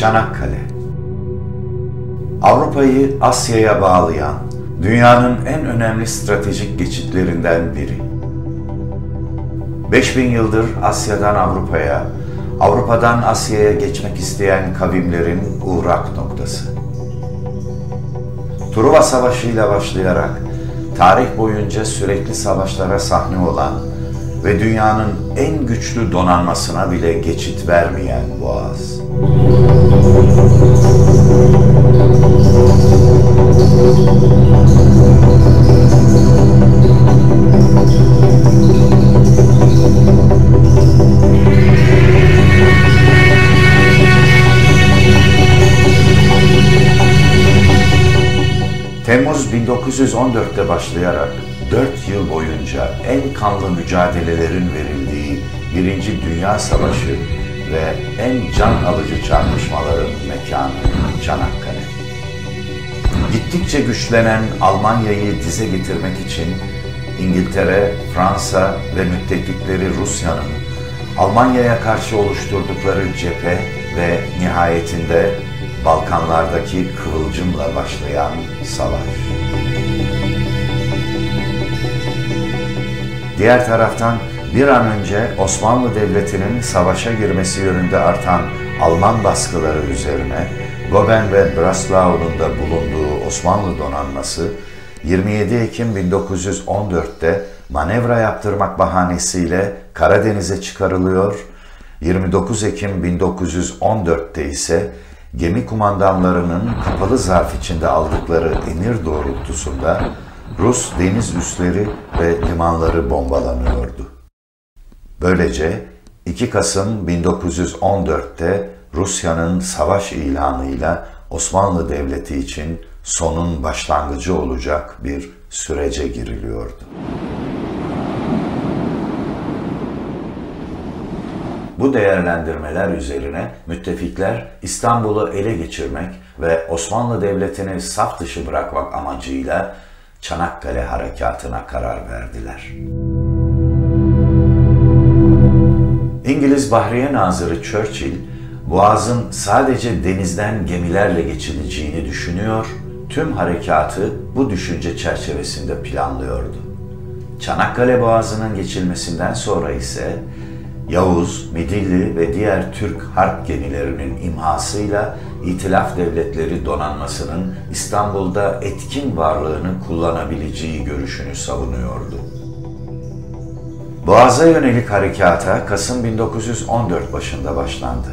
Çanakkale. Avrupa'yı Asya'ya bağlayan, dünyanın en önemli stratejik geçitlerinden biri. 5000 yıldır Asya'dan Avrupa'ya, Avrupa'dan Asya'ya geçmek isteyen kavimlerin uğrak noktası. Truva Savaşı ile başlayarak tarih boyunca sürekli savaşlara sahne olan ve dünyanın en güçlü donanmasına bile geçit vermeyen boğaz. Temmuz 1914'te başlayarak 4 yıl boyunca en kanlı mücadelelerin verildiği Birinci Dünya Savaşı ve en can alıcı çarpışmaların mekanı Çanakkale. Gittikçe güçlenen Almanya'yı dize getirmek için İngiltere, Fransa ve müttefikleri Rusya'nın Almanya'ya karşı oluşturdukları cephe ve nihayetinde Balkanlardaki kıvılcımla başlayan savaş. Diğer taraftan bir an önce Osmanlı Devleti'nin savaşa girmesi yönünde artan Alman baskıları üzerine Goben ve Breslau'nun da bulunduğu Osmanlı donanması 27 Ekim 1914'te manevra yaptırmak bahanesiyle Karadeniz'e çıkarılıyor, 29 Ekim 1914'te ise gemi kumandanlarının kapalı zarf içinde aldıkları emir doğrultusunda Rus deniz üsleri ve limanları bombalanıyordu. Böylece 2 Kasım 1914'te Rusya'nın savaş ilanıyla Osmanlı Devleti için sonun başlangıcı olacak bir sürece giriliyordu. Bu değerlendirmeler üzerine müttefikler İstanbul'u ele geçirmek ve Osmanlı Devleti'ni saf dışı bırakmak amacıyla Çanakkale Harekatı'na karar verdiler. İngiliz Bahriye Nazırı Churchill, Boğaz'ın sadece denizden gemilerle geçileceğini düşünüyor, tüm harekatı bu düşünce çerçevesinde planlıyordu. Çanakkale Boğazı'nın geçilmesinden sonra ise Yavuz, Midilli ve diğer Türk harp gemilerinin imhasıyla İtilaf Devletleri donanmasının İstanbul'da etkin varlığını kullanabileceği görüşünü savunuyordu. Boğaz'a yönelik harekata Kasım 1914 başında başlandı.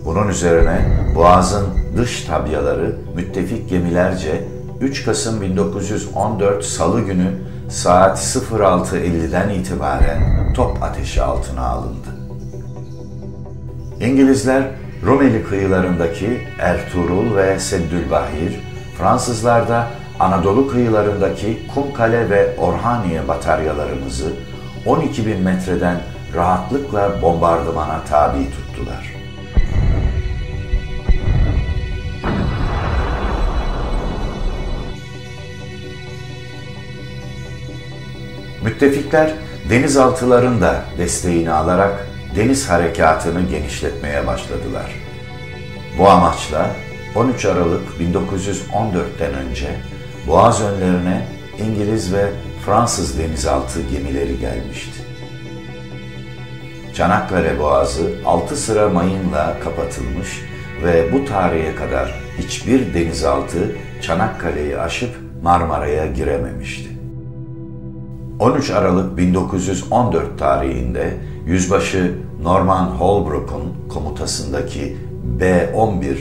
Bunun üzerine Boğaz'ın dış tabyaları müttefik gemilerce 3 Kasım 1914 Salı günü saat 06.50'den itibaren top ateşi altına alındı. İngilizler Rumeli kıyılarındaki Ertuğrul ve Seddülbahir, Fransızlar da Anadolu kıyılarındaki Kumkale ve Orhaniye bataryalarımızı 12.000 metreden rahatlıkla bombardımana tabi tuttular. Müttefikler denizaltıların da desteğini alarak deniz harekatını genişletmeye başladılar. Bu amaçla 13 Aralık 1914'ten önce Boğaz önlerine İngiliz ve Fransız denizaltı gemileri gelmişti. Çanakkale Boğazı 6 sıra mayınla kapatılmış ve bu tarihe kadar hiçbir denizaltı Çanakkale'yi aşıp Marmara'ya girememişti. 13 Aralık 1914 tarihinde Yüzbaşı Norman Holbrook'un komutasındaki B-11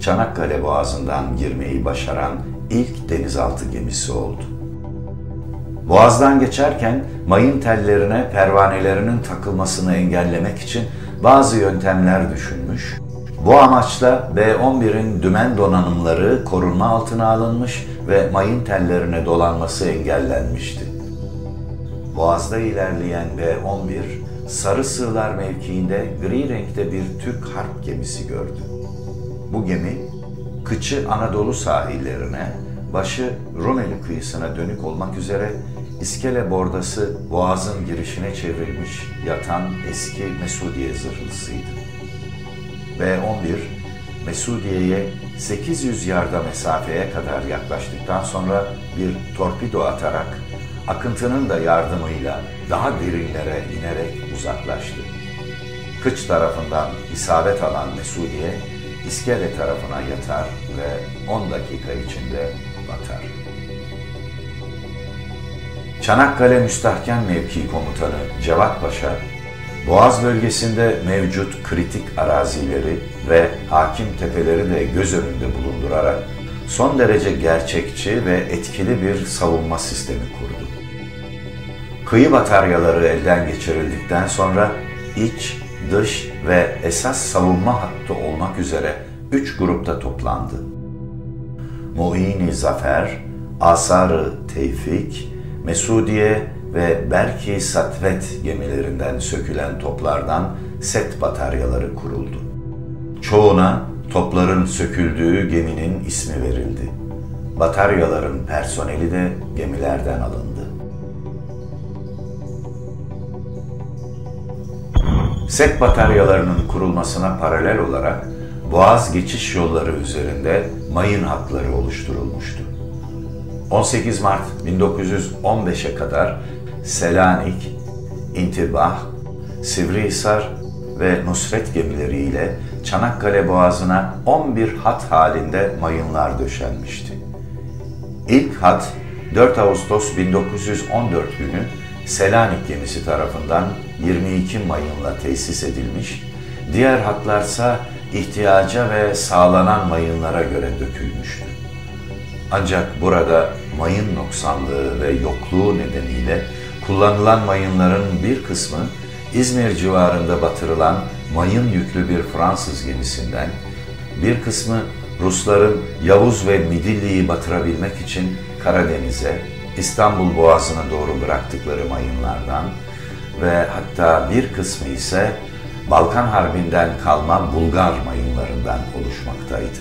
Çanakkale Boğazı'ndan girmeyi başaran ilk denizaltı gemisi oldu. Boğaz'dan geçerken mayın tellerine pervanelerinin takılmasını engellemek için bazı yöntemler düşünmüş, bu amaçla B-11'in dümen donanımları korunma altına alınmış ve mayın tellerine dolanması engellenmişti. Boğaz'da ilerleyen B-11, Sarı Sığlar mevkiinde gri renkte bir Türk harp gemisi gördü. Bu gemi, kıçı Anadolu sahillerine, başı Rumeli kıyısına dönük olmak üzere iskele bordası boğazın girişine çevrilmiş yatan eski Mesudiye zırhlısıydı. B-11, Mesudiye'ye 800 yarda mesafeye kadar yaklaştıktan sonra bir torpido atarak akıntının da yardımıyla daha derinlere inerek uzaklaştı. Kıç tarafından isabet alan Mesudiye, İskele tarafına yatar ve 10 dakika içinde batar. Çanakkale Müstahkem Mevki Komutanı Cevat Paşa, Boğaz bölgesinde mevcut kritik arazileri ve hakim tepeleri de göz önünde bulundurarak son derece gerçekçi ve etkili bir savunma sistemi kurdu. Kıyı bataryaları elden geçirildikten sonra iç, dış ve esas savunma hattı olmak üzere 3 grupta toplandı. Muin-i Zafer, Asar-ı Tevfik, Mesudiye ve Berk-i Satvet gemilerinden sökülen toplardan set bataryaları kuruldu. Çoğuna topların söküldüğü geminin ismi verildi. Bataryaların personeli de gemilerden alındı. Set bataryalarının kurulmasına paralel olarak Boğaz geçiş yolları üzerinde mayın hatları oluşturulmuştu. 18 Mart 1915'e kadar Selanik, İntibah, Sivrihisar ve Nusret gemileriyle Çanakkale Boğazı'na 11 hat halinde mayınlar döşenmişti. İlk hat 4 Ağustos 1914 günü Selanik gemisi tarafından 22 mayınla tesis edilmiş, diğer hatlarsa ihtiyaca ve sağlanan mayınlara göre dökülmüştü. Ancak burada mayın noksanlığı ve yokluğu nedeniyle kullanılan mayınların bir kısmı İzmir civarında batırılan mayın yüklü bir Fransız gemisinden, bir kısmı Rusların Yavuz ve Midilli'yi batırabilmek için Karadeniz'e, İstanbul Boğazı'na doğru bıraktıkları mayınlardan ve hatta bir kısmı ise Balkan Harbi'nden kalma Bulgar mayınlarından oluşmaktaydı.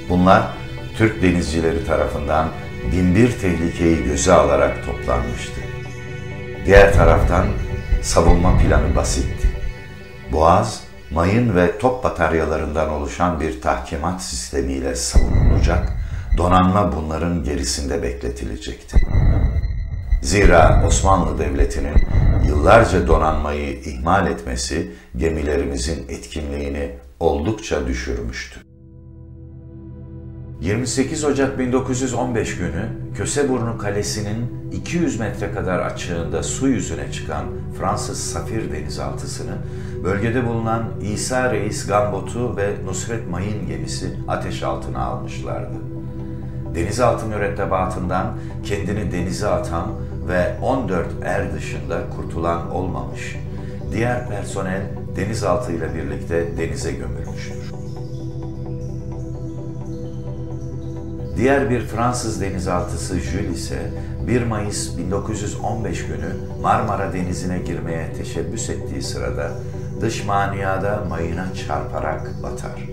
Bunlar Türk denizcileri tarafından binbir tehlikeyi göze alarak toplanmıştı. Diğer taraftan savunma planı basitti. Boğaz, mayın ve top bataryalarından oluşan bir tahkimat sistemiyle savunulacak, donanma bunların gerisinde bekletilecekti. Zira Osmanlı Devleti'nin yıllarca donanmayı ihmal etmesi gemilerimizin etkinliğini oldukça düşürmüştü. 28 Ocak 1915 günü Köseburnu Kalesi'nin 200 metre kadar açığında su yüzüne çıkan Fransız Safir denizaltısını bölgede bulunan İsa Reis Gambotu ve Nusret Mayın gemisi ateş altına almışlardı. Denizaltı mürettebatından kendini denize atan ve 14 er dışında kurtulan olmamış, diğer personel denizaltı ile birlikte denize gömülmüştür. Diğer bir Fransız denizaltısı Jules ise 1 Mayıs 1915 günü Marmara Denizi'ne girmeye teşebbüs ettiği sırada dış maniyada mayına çarparak batar.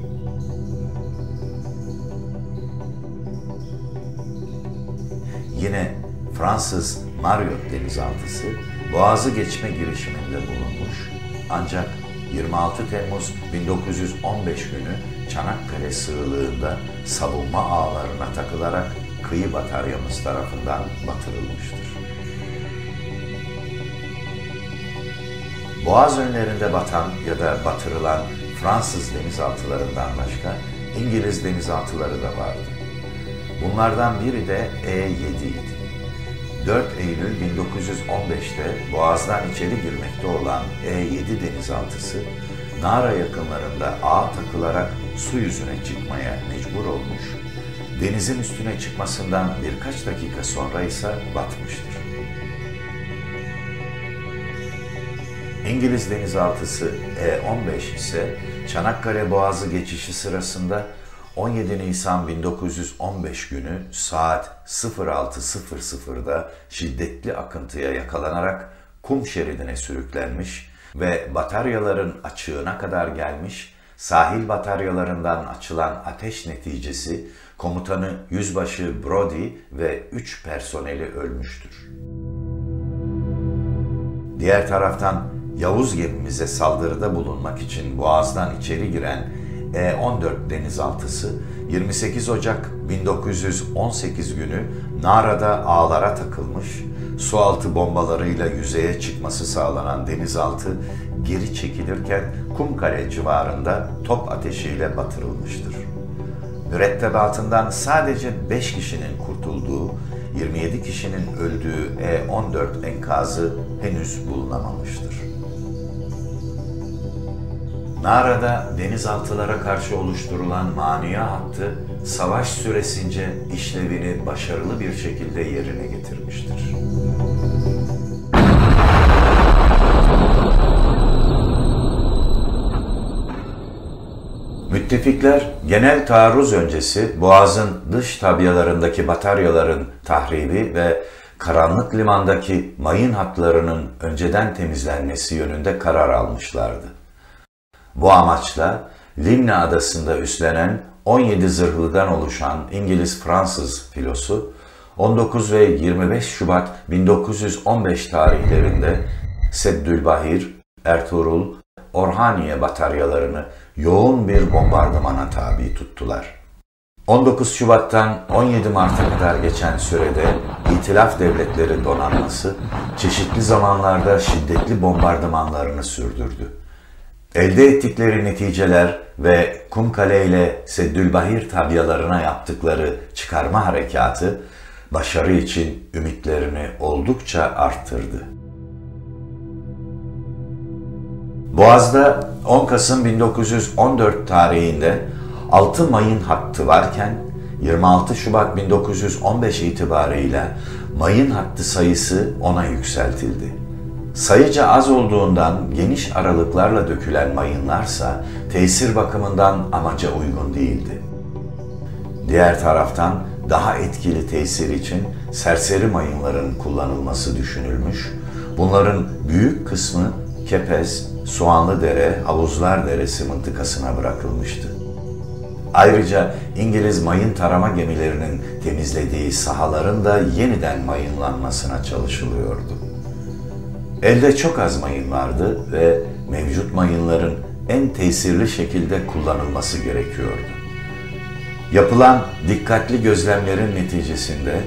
Yine Fransız Marriott denizaltısı Boğaz'ı geçme girişiminde bulunmuş, ancak 26 Temmuz 1915 günü Çanakkale sığlığında savunma ağlarına takılarak kıyı bataryamız tarafından batırılmıştır. Boğaz önlerinde batan ya da batırılan Fransız denizaltılarından başka İngiliz denizaltıları da vardı. Bunlardan biri de E-7 idi. 4 Eylül 1915'te Boğaz'dan içeri girmekte olan E-7 denizaltısı, Nara yakınlarında ağa takılarak su yüzüne çıkmaya mecbur olmuş, denizin üstüne çıkmasından birkaç dakika sonra ise batmıştır. İngiliz denizaltısı E-15 ise Çanakkale Boğazı geçişi sırasında 17 Nisan 1915 günü saat 06.00'da şiddetli akıntıya yakalanarak kum şeridine sürüklenmiş ve bataryaların açığına kadar gelmiş, sahil bataryalarından açılan ateş neticesi komutanı Yüzbaşı Brody ve 3 personeli ölmüştür. Diğer taraftan Yavuz gemimize saldırıda bulunmak için Boğaz'dan içeri giren E-14 denizaltısı 28 Ocak 1918 günü Nara'da ağlara takılmış, sualtı bombalarıyla yüzeye çıkması sağlanan denizaltı geri çekilirken Kumkale civarında top ateşiyle batırılmıştır. Mürettebatından sadece 5 kişinin kurtulduğu, 27 kişinin öldüğü E-14 enkazı henüz bulunamamıştır. Nara'da denizaltılara karşı oluşturulan mania hattı, savaş süresince işlevini başarılı bir şekilde yerine getirmiştir. Müttefikler, genel taarruz öncesi Boğaz'ın dış tabyalarındaki bataryaların tahribi ve Karanlık Liman'daki mayın hatlarının önceden temizlenmesi yönünde karar almışlardı. Bu amaçla Limna Adası'nda üstlenen 17 zırhlıdan oluşan İngiliz-Fransız filosu 19 ve 25 Şubat 1915 tarihlerinde Seddülbahir, Ertuğrul, Orhaniye bataryalarını yoğun bir bombardımana tabi tuttular. 19 Şubat'tan 17 Mart'a kadar geçen sürede İtilaf Devletleri Donanması çeşitli zamanlarda şiddetli bombardımanlarını sürdürdü. Elde ettikleri neticeler ve Kumkale ile Seddülbahir tabyalarına yaptıkları çıkarma harekatı başarı için ümitlerini oldukça arttırdı. Boğaz'da 10 Kasım 1914 tarihinde 6 mayın hattı varken 26 Şubat 1915 itibarıyla mayın hattı sayısı 10'a yükseltildi. Sayıca az olduğundan geniş aralıklarla dökülen mayınlarsa tesir bakımından amaca uygun değildi. Diğer taraftan daha etkili tesir için serseri mayınların kullanılması düşünülmüş, bunların büyük kısmı Kepez, Soğanlıdere, Havuzlar Deresi mıntıkasına bırakılmıştı. Ayrıca İngiliz mayın tarama gemilerinin temizlediği sahaların da yeniden mayınlanmasına çalışılıyordu. Elde çok az mayın vardı ve mevcut mayınların en tesirli şekilde kullanılması gerekiyordu. Yapılan dikkatli gözlemlerin neticesinde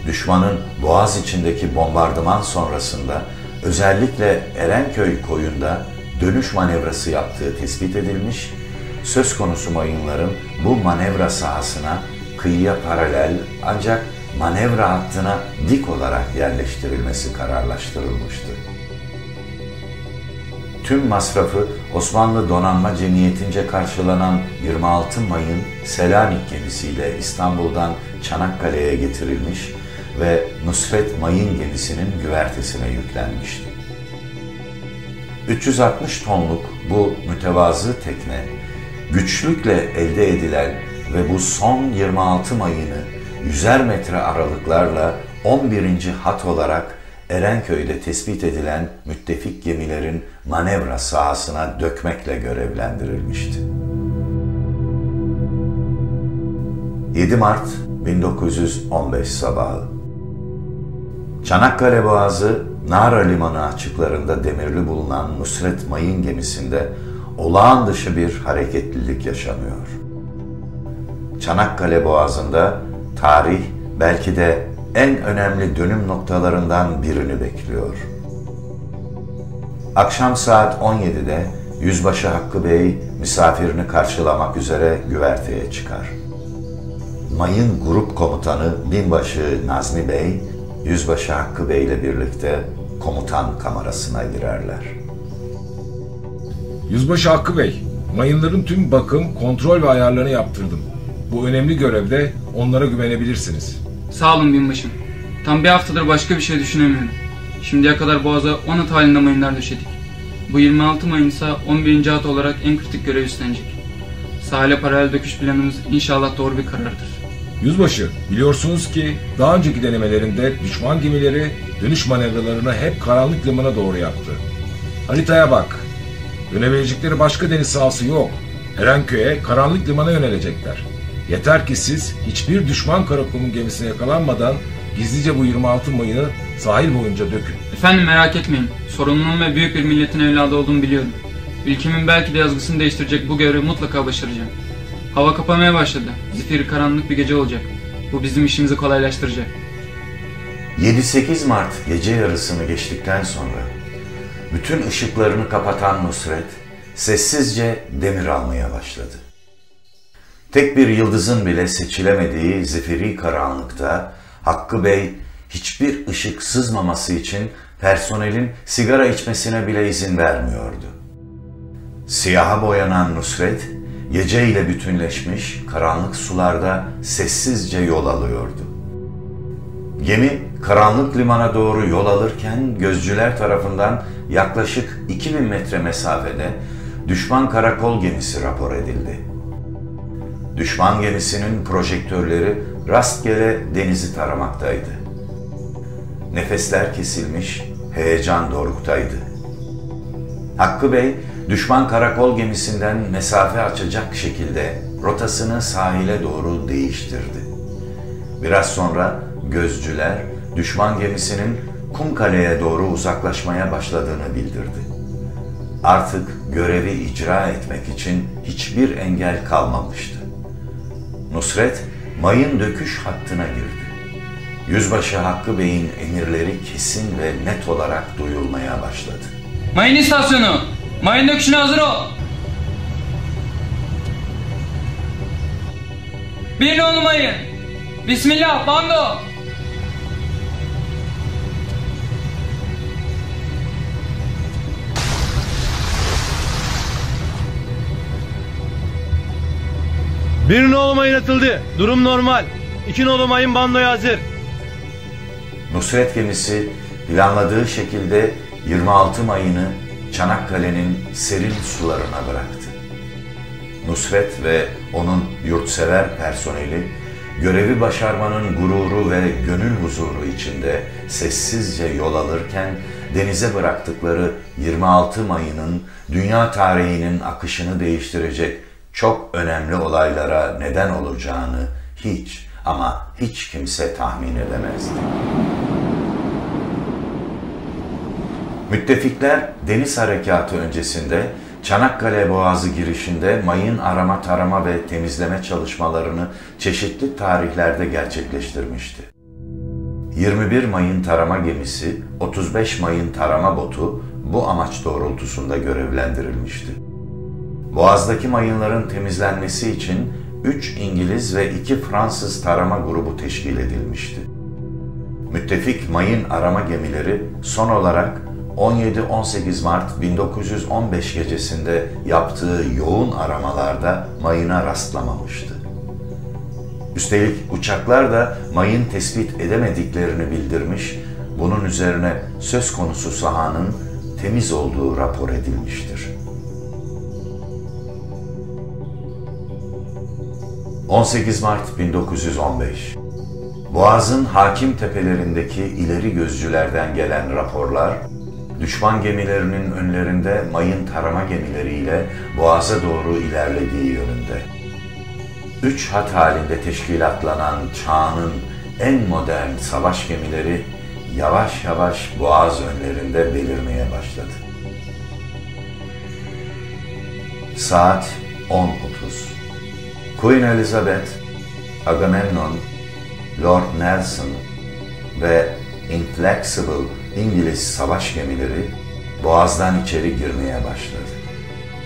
düşmanın Boğaz içindeki bombardıman sonrasında özellikle Erenköy koyunda dönüş manevrası yaptığı tespit edilmiş, söz konusu mayınların bu manevra sahasına kıyıya paralel ancak manevra hattına dik olarak yerleştirilmesi kararlaştırılmıştı. Tüm masrafı Osmanlı Donanma Cemiyetince karşılanan 26 mayın Selanik gemisiyle İstanbul'dan Çanakkale'ye getirilmiş ve Nusret Mayın gemisinin güvertesine yüklenmişti. 360 tonluk bu mütevazı tekne, güçlükle elde edilen ve bu son 26 mayını 100'er metre aralıklarla 11. hat olarak Erenköy'de tespit edilen müttefik gemilerin manevra sahasına dökmekle görevlendirilmişti. 7 Mart 1915 sabahı. Çanakkale Boğazı, Nara Limanı açıklarında demirli bulunan Nusret Mayın gemisinde olağan dışı bir hareketlilik yaşanıyor. Çanakkale Boğazı'nda tarih belki de en önemli dönüm noktalarından birini bekliyor. Akşam saat 17'de Yüzbaşı Hakkı Bey misafirini karşılamak üzere güverteye çıkar. Mayın Grup Komutanı Binbaşı Nazmi Bey, Yüzbaşı Hakkı Bey ile birlikte komutan kamerasına girerler. Yüzbaşı Hakkı Bey, mayınların tüm bakım, kontrol ve ayarlarını yaptırdım. Bu önemli görevde onlara güvenebilirsiniz. Sağ olun binbaşım. Tam bir haftadır başka bir şey düşünemiyorum. Şimdiye kadar Boğaz'a 10 hat halinde mayınlar döşedik. Bu 26 mayın ise 11. hat olarak en kritik görev üstlenecek. Sahile paralel döküş planımız inşallah doğru bir karardır. Yüzbaşı, biliyorsunuz ki daha önceki denemelerinde düşman gemileri dönüş manevralarını hep Karanlık Liman'a doğru yaptı. Haritaya bak. Dönebilecekleri başka deniz sahası yok. Erenköy'e, Karanlık Liman'a yönelecekler. Yeter ki siz hiçbir düşman karakolunun gemisine yakalanmadan gizlice bu 26 mayını sahil boyunca dökün. Efendim merak etmeyin. Sorumlunun ve büyük bir milletin evladı olduğumu biliyorum. Ülkemin belki de yazgısını değiştirecek bu görevi mutlaka başaracağım. Hava kapamaya başladı. Zifiri karanlık bir gece olacak. Bu bizim işimizi kolaylaştıracak. 7-8 Mart gece yarısını geçtikten sonra bütün ışıklarını kapatan Nusret sessizce demir almaya başladı. Tek bir yıldızın bile seçilemediği zifiri karanlıkta Hakkı Bey hiçbir ışık sızmaması için personelin sigara içmesine bile izin vermiyordu. Siyaha boyanan Nusret geceyle bütünleşmiş karanlık sularda sessizce yol alıyordu. Gemi karanlık limana doğru yol alırken gözcüler tarafından yaklaşık 2000 metre mesafede düşman karakol gemisi rapor edildi. Düşman gemisinin projektörleri rastgele denizi taramaktaydı. Nefesler kesilmiş, heyecan doruktaydı. Hakkı Bey, düşman karakol gemisinden mesafe açacak şekilde rotasını sahile doğru değiştirdi. Biraz sonra gözcüler, düşman gemisinin Kumkale'ye doğru uzaklaşmaya başladığını bildirdi. Artık görevi icra etmek için hiçbir engel kalmamıştı. Nusret, mayın döküş hattına girdi. Yüzbaşı Hakkı Bey'in emirleri kesin ve net olarak duyulmaya başladı. Mayın istasyonu! Mayın döküşüne hazır ol! Bir nolu mayın! Bismillah, bando! Bir nolu mayın atıldı. Durum normal. 2 nolu mayın bandoya hazır. Nusret gemisi planladığı şekilde 26 mayını Çanakkale'nin serin sularına bıraktı. Nusret ve onun yurtsever personeli görevi başarmanın gururu ve gönül huzuru içinde sessizce yol alırken denize bıraktıkları 26 mayının dünya tarihinin akışını değiştirecek çok önemli olaylara neden olacağını hiç ama hiç kimse tahmin edemezdi. Müttefikler deniz harekatı öncesinde Çanakkale Boğazı girişinde mayın arama, tarama ve temizleme çalışmalarını çeşitli tarihlerde gerçekleştirmişti. 21 mayın tarama gemisi, 35 mayın tarama botu bu amaç doğrultusunda görevlendirilmişti. Boğaz'daki mayınların temizlenmesi için 3 İngiliz ve 2 Fransız tarama grubu teşkil edilmişti. Müttefik mayın arama gemileri son olarak 17-18 Mart 1915 gecesinde yaptığı yoğun aramalarda mayına rastlamamıştı. Üstelik uçaklar da mayın tespit edemediklerini bildirmiş, bunun üzerine söz konusu sahanın temiz olduğu rapor edilmiştir. 18 Mart 1915 Boğaz'ın hakim tepelerindeki ileri gözcülerden gelen raporlar, düşman gemilerinin önlerinde mayın tarama gemileriyle Boğaz'a doğru ilerlediği yönünde. 3 hat halinde teşkilatlanan çağının en modern savaş gemileri yavaş yavaş Boğaz önlerinde belirmeye başladı. Saat 10:30. Queen Elizabeth, Agamemnon, Lord Nelson ve Inflexible İngiliz savaş gemileri Boğaz'dan içeri girmeye başladı.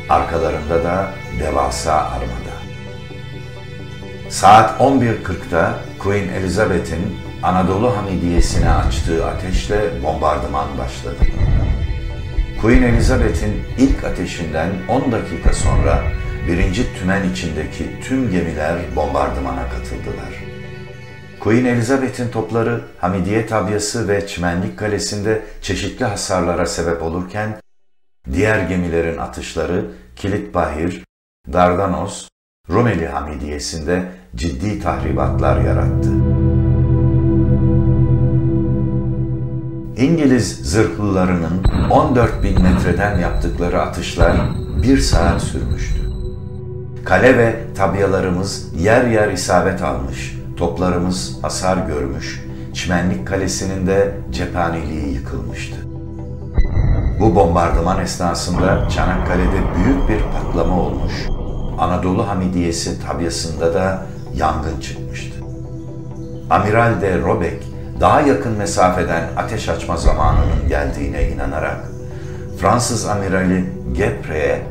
Arkalarında da devasa armada. Saat 11:40'da Queen Elizabeth'in Anadolu Hamidiyesi'ne açtığı ateşle bombardıman başladı. Queen Elizabeth'in ilk ateşinden 10 dakika sonra 1. Tümen içindeki tüm gemiler bombardımana katıldılar. Queen Elizabeth'in topları Hamidiye Tabyası ve Çimenlik Kalesi'nde çeşitli hasarlara sebep olurken, diğer gemilerin atışları Kilitbahir, Dardanos, Rumeli Hamidiyesi'nde ciddi tahribatlar yarattı. İngiliz zırhlılarının 14.000 metreden yaptıkları atışlar 1 saat sürmüştü. Kale ve tabyalarımız yer yer isabet almış, toplarımız hasar görmüş, Çimenlik Kalesi'nin de cephaneliği yıkılmıştı. Bu bombardıman esnasında Çanakkale'de büyük bir patlama olmuş. Anadolu Hamidiyesi tabyasında da yangın çıkmıştı. Amiral de Robeck, daha yakın mesafeden ateş açma zamanının geldiğine inanarak, Fransız amirali Guebre'ye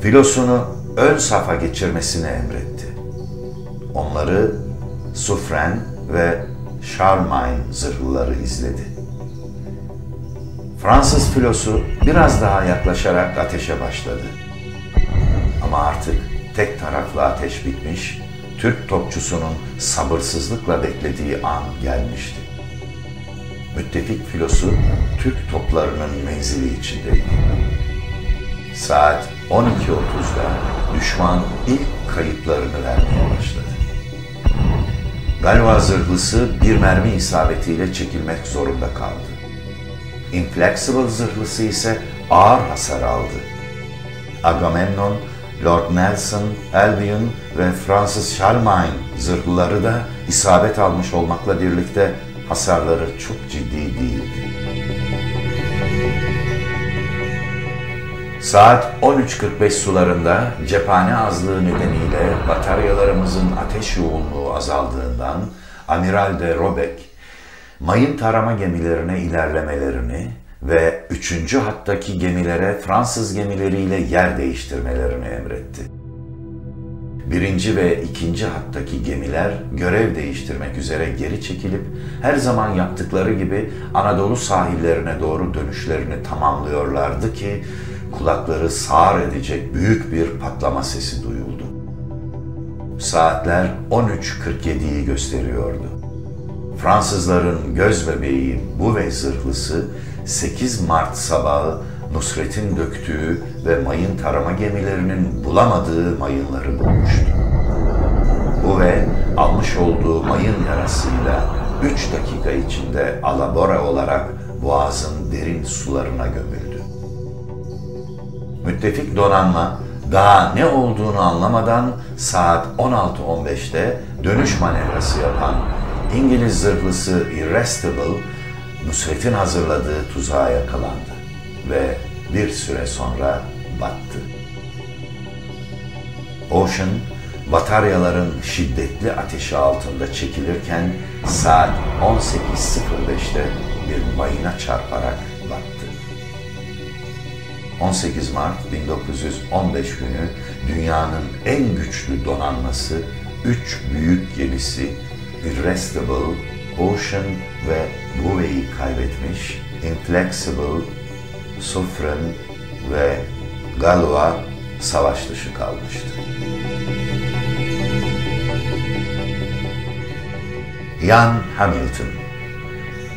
filosunu ön safa geçirmesini emretti. Onları Suffren ve Charlemagne zırhlıları izledi. Fransız filosu biraz daha yaklaşarak ateşe başladı. Ama artık tek taraflı ateş bitmiş, Türk topçusunun sabırsızlıkla beklediği an gelmişti. Müttefik filosu Türk toplarının menzili içindeydi. Saat 12.30'da düşman ilk kayıplarını vermeye başladı. Galois zırhlısı bir mermi isabetiyle çekilmek zorunda kaldı. Inflexible zırhlısı ise ağır hasar aldı. Agamemnon, Lord Nelson, Albion ve Fransız Charlemagne zırhlıları da isabet almış olmakla birlikte hasarları çok ciddi değildi. Saat 13.45 sularında cephane azlığı nedeniyle bataryalarımızın ateş yoğunluğu azaldığından Amiral de Robeck, mayın tarama gemilerine ilerlemelerini ve 3. hattaki gemilere Fransız gemileriyle yer değiştirmelerini emretti. 1. ve 2. hattaki gemiler görev değiştirmek üzere geri çekilip her zaman yaptıkları gibi Anadolu sahillerine doğru dönüşlerini tamamlıyorlardı ki kulakları sağır edecek büyük bir patlama sesi duyuldu. Saatler 13.47'yi gösteriyordu. Fransızların gözbebeği Bouvet zırhlısı 8 Mart sabahı Nusret'in döktüğü ve mayın tarama gemilerinin bulamadığı mayınları bulmuştu. Bouvet almış olduğu mayın yarasıyla 3 dakika içinde alabora olarak Boğaz'ın derin sularına gömüldü. Müttefik donanma daha ne olduğunu anlamadan saat 16.15'te dönüş manevrası yapan İngiliz zırhlısı Irresistible, Nusret'in hazırladığı tuzağa yakalandı ve bir süre sonra battı. Ocean, bataryaların şiddetli ateşi altında çekilirken saat 18.05'te bir mayına çarparak battı. 18 Mart 1915 günü dünyanın en güçlü donanması 3 büyük gemisi Irresistible, Ocean ve Bouvet'i kaybetmiş, Inflexible, Suffren ve Galois savaş dışı kalmıştı. Ian Hamilton,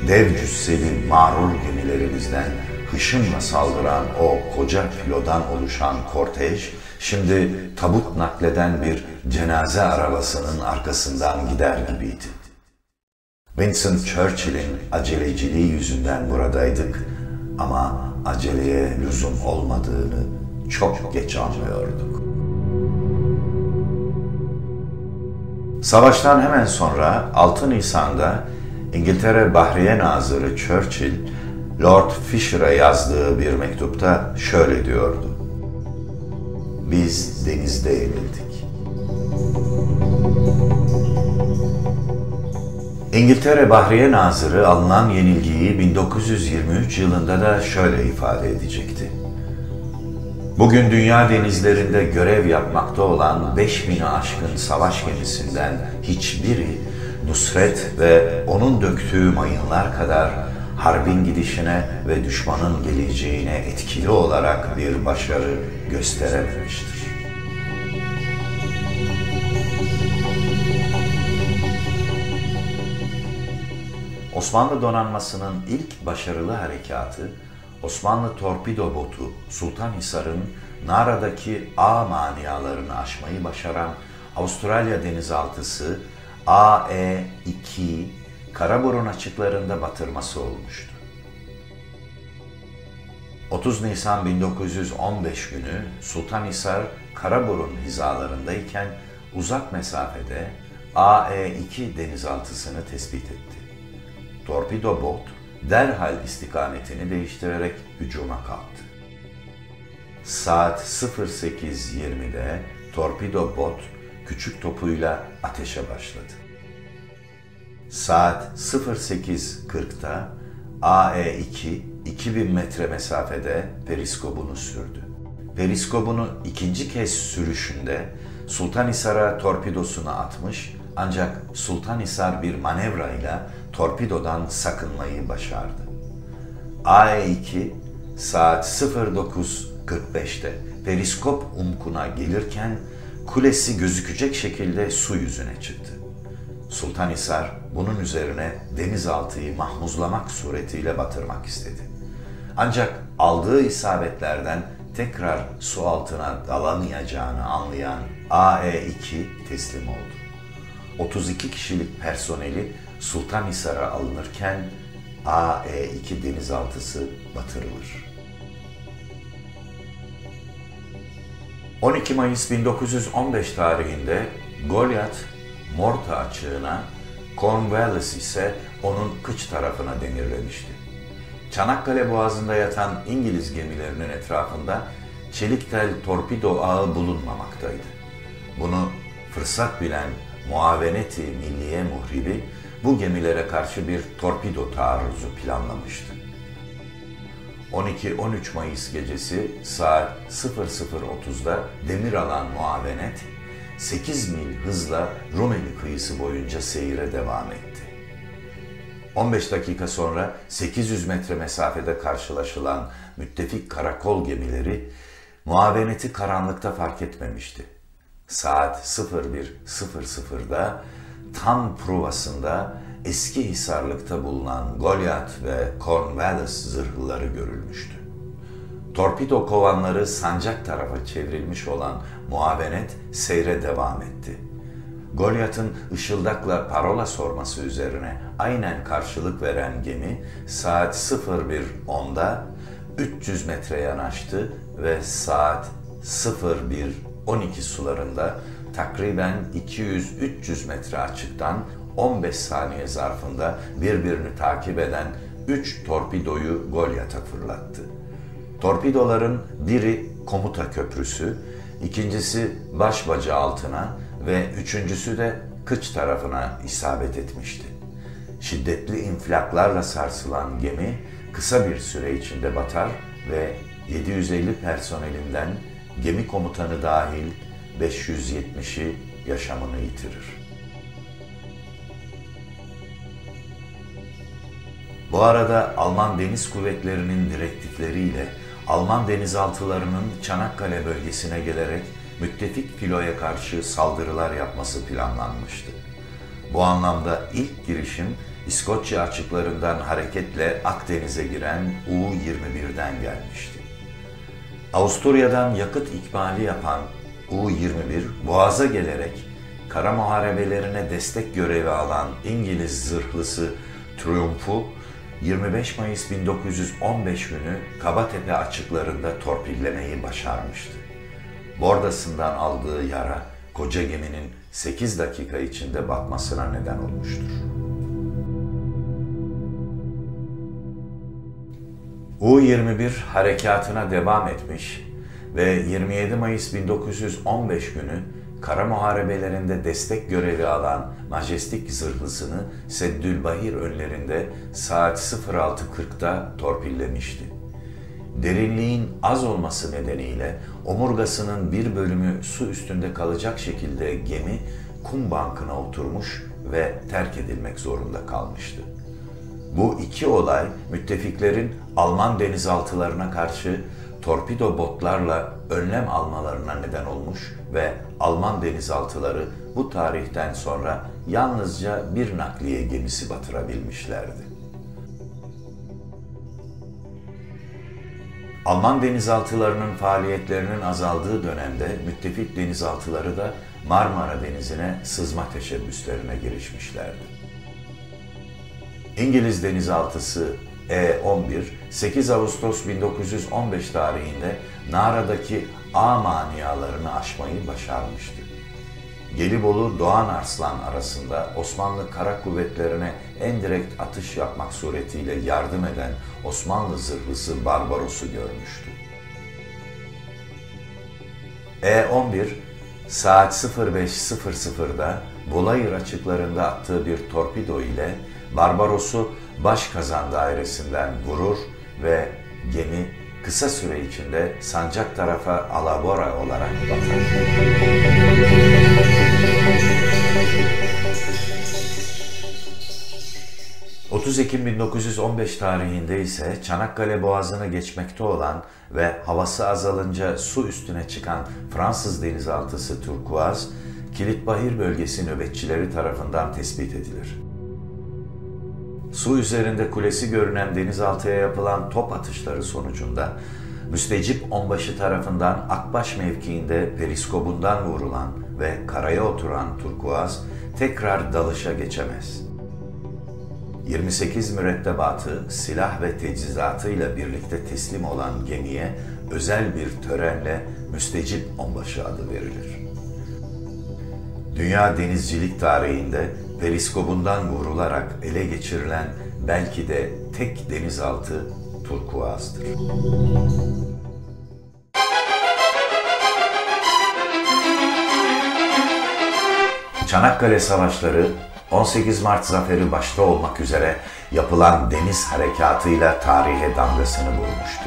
dev cüsseli mağrur gemilerimizden hışımla saldıran o koca filodan oluşan kortej, şimdi tabut nakleden bir cenaze arabasının arkasından gider gibiydi. Winston Churchill'in aceleciliği yüzünden buradaydık ama aceleye lüzum olmadığını çok geç anlıyorduk. Savaştan hemen sonra 6 Nisan'da İngiltere Bahriye Nazırı Churchill, Lord Fisher'a yazdığı bir mektupta şöyle diyordu: "Biz denizde yenildik." İngiltere Bahriye Nazırı alınan yenilgiyi 1923 yılında da şöyle ifade edecekti: "Bugün dünya denizlerinde görev yapmakta olan 5000'i aşkın savaş gemisinden hiçbiri Nusret ve onun döktüğü mayınlar kadar harbin gidişine ve düşmanın geleceğine etkili olarak bir başarı gösterememiştir." Osmanlı donanmasının ilk başarılı harekatı, Osmanlı torpido botu Sultanhisar'ın Nara'daki A manialarını aşmayı başaran Avustralya denizaltısı AE-2 Karaburun açıklarında batırması olmuştu. 30 Nisan 1915 günü Sultanhisar Karaburun hizalarındayken uzak mesafede AE-2 denizaltısını tespit etti. torpido bot derhal istikametini değiştirerek hücuma kalktı. Saat 08:20'de torpido bot küçük topuyla ateşe başladı. Saat 08:40'da AE-2 2000 metre mesafede periskobunu sürdü. Periskobunu ikinci kez sürüşünde Sultanhisar'a torpidosunu atmış, ancak Sultanhisar bir manevrayla torpidodan sakınmayı başardı. AE-2 saat 09:45'te periskop umkuna gelirken kulesi gözükecek şekilde su yüzüne çıktı. Sultanhisar bunun üzerine denizaltıyı mahmuzlamak suretiyle batırmak istedi. Ancak aldığı isabetlerden tekrar su altına dalamayacağını anlayan AE-2 teslim oldu. 32 kişilik personeli Sultanhisar'a alınırken AE-2 denizaltısı batırılır. 12 Mayıs 1915 tarihinde Goliath Morta açığına, Cornwallis ise onun kıç tarafına demirlemişti. Çanakkale Boğazı'nda yatan İngiliz gemilerinin etrafında çelik tel torpido ağı bulunmamaktaydı. Bunu fırsat bilen Muaveneti Milliye muhribi bu gemilere karşı bir torpido taarruzu planlamıştı. 12-13 Mayıs gecesi saat 00:30'da demir alan muavenet 8 mil hızla Rumeli kıyısı boyunca seyire devam etti. 15 dakika sonra 800 metre mesafede karşılaşılan müttefik karakol gemileri muaveneti karanlıkta fark etmemişti. Saat 01:00'da tam pruvasında Eskihisarlık'ta bulunan Goliath ve Cornwallis zırhlıları görülmüştü. Torpido kovanları sancak tarafa çevrilmiş olan muavenet seyre devam etti. Goliath'ın ışıldakla parola sorması üzerine aynen karşılık veren gemi saat 01:10'da 300 metre yanaştı ve saat 01:12 sularında takriben 200-300 metre açıktan 15 saniye zarfında birbirini takip eden 3 torpidoyu Goliath'a fırlattı. Torpidoların biri komuta köprüsü, ikincisi başbacağı altına ve üçüncüsü de kıç tarafına isabet etmişti. Şiddetli infilaklarla sarsılan gemi kısa bir süre içinde batar ve 750 personelinden gemi komutanı dahil 570'i yaşamını yitirir. Bu arada Alman Deniz Kuvvetleri'nin direktifleriyle Alman denizaltılarının Çanakkale bölgesine gelerek müttefik filoya karşı saldırılar yapması planlanmıştı. Bu anlamda ilk girişim İskoçya açıklarından hareketle Akdeniz'e giren U-21'den gelmişti. Avusturya'dan yakıt ikmali yapan U-21, Boğaz'a gelerek kara muharebelerine destek görevi alan İngiliz zırhlısı Triumph'u 25 Mayıs 1915 günü Kabatepe açıklarında torpillemeyi başarmıştı. Bordasından aldığı yara koca geminin 8 dakika içinde batmasına neden olmuştur. U-21 harekatına devam etmiş ve 27 Mayıs 1915 günü kara muharebelerinde destek görevi alan Majestik zırhlısını Seddülbahir önlerinde saat 06:40'da torpillemişti. Derinliğin az olması nedeniyle omurgasının bir bölümü su üstünde kalacak şekilde gemi kum bankına oturmuş ve terk edilmek zorunda kalmıştı. Bu iki olay müttefiklerin Alman denizaltılarına karşı torpido botlarla önlem almalarına neden olmuş ve Alman denizaltıları bu tarihten sonra yalnızca bir nakliye gemisi batırabilmişlerdi. Alman denizaltılarının faaliyetlerinin azaldığı dönemde müttefik denizaltıları da Marmara Denizi'ne sızma teşebbüslerine girişmişlerdi. İngiliz denizaltısı E-11, 8 Ağustos 1915 tarihinde Nara'daki ağ manialarını aşmayı başarmıştı. Gelibolu Doğan Arslan arasında Osmanlı Kara Kuvvetlerine en direkt atış yapmak suretiyle yardım eden Osmanlı zırhlısı Barbaros'u görmüştü. E-11 saat 05.00'da Bolayır açıklarında attığı bir torpido ile Barbaros'u Başkazan dairesinden vurur ve gemi kısa süre içinde sancak tarafa alabora olarak batar. ...30 Ekim 1915 tarihinde ise Çanakkale Boğazı'nı geçmekte olan ve havası azalınca su üstüne çıkan Fransız denizaltısı Turkuaz, Kilitbahir bölgesi nöbetçileri tarafından tespit edilir. Su üzerinde kulesi görünen denizaltıya yapılan top atışları sonucunda Müstecip Onbaşı tarafından Akbaş mevkiinde periskobundan vurulan ve karaya oturan Turkuaz tekrar dalışa geçemez. 28 mürettebatı, silah ve teçhizatıyla birlikte teslim olan gemiye özel bir törenle Müstecip Onbaşı adı verilir. Dünya denizcilik tarihinde periskobundan vurularak ele geçirilen belki de tek denizaltı Turkuaz'dır. Çanakkale Savaşları, 18 Mart zaferi başta olmak üzere yapılan deniz harekatıyla tarihe damgasını vurmuştu.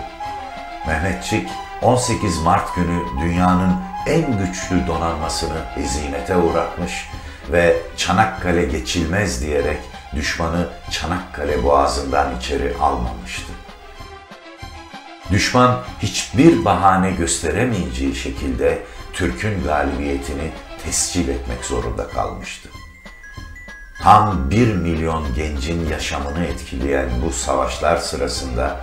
Mehmetçik, 18 Mart günü dünyanın en güçlü donanmasını hezimete uğratmış ve Çanakkale geçilmez diyerek düşmanı Çanakkale Boğazı'ndan içeri almamıştı. Düşman hiçbir bahane gösteremeyeceği şekilde Türk'ün galibiyetini tescil etmek zorunda kalmıştı. Tam 1 milyon gencin yaşamını etkileyen bu savaşlar sırasında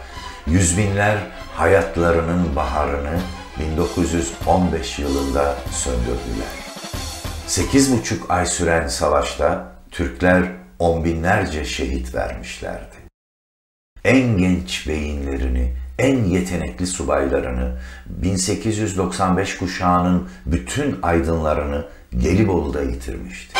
yüz binler hayatlarının baharını 1915 yılında söndürdüler. 8,5 ay süren savaşta Türkler on binlerce şehit vermişlerdi. En genç beyinlerini, en yetenekli subaylarını, 1895 kuşağının bütün aydınlarını Gelibolu'da yitirmişti.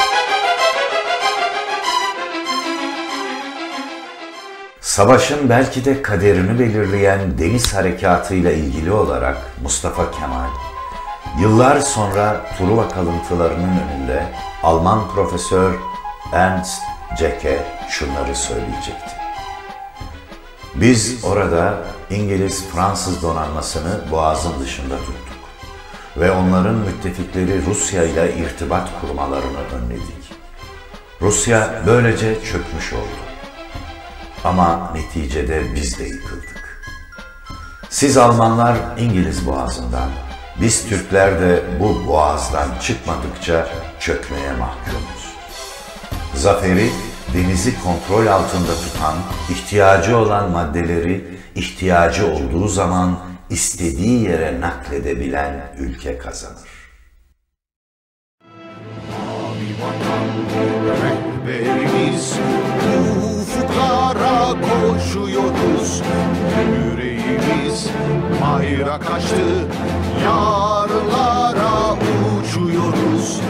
Savaşın belki de kaderini belirleyen deniz harekatıyla ilgili olarak Mustafa Kemal, yıllar sonra Truva kalıntılarının önünde Alman profesör Ernst Jacke şunları söyleyecekti. Biz orada İngiliz-Fransız donanmasını boğazın dışında tuttuk ve onların müttefikleri Rusya ile irtibat kurmalarını önledik. Rusya böylece çökmüş oldu. Ama neticede biz de yıkıldık. Siz Almanlar İngiliz boğazından, biz Türkler de bu boğazdan çıkmadıkça çökmeye mahkumuz. Zaferi, denizi kontrol altında tutan, ihtiyacı olan maddeleri ihtiyacı olduğu zaman istediği yere nakledebilen ülke kazanır. Rehberimiz, ufuklara koşuyoruz. Yüreğimiz bayrak açtı, yarlara uçuyoruz.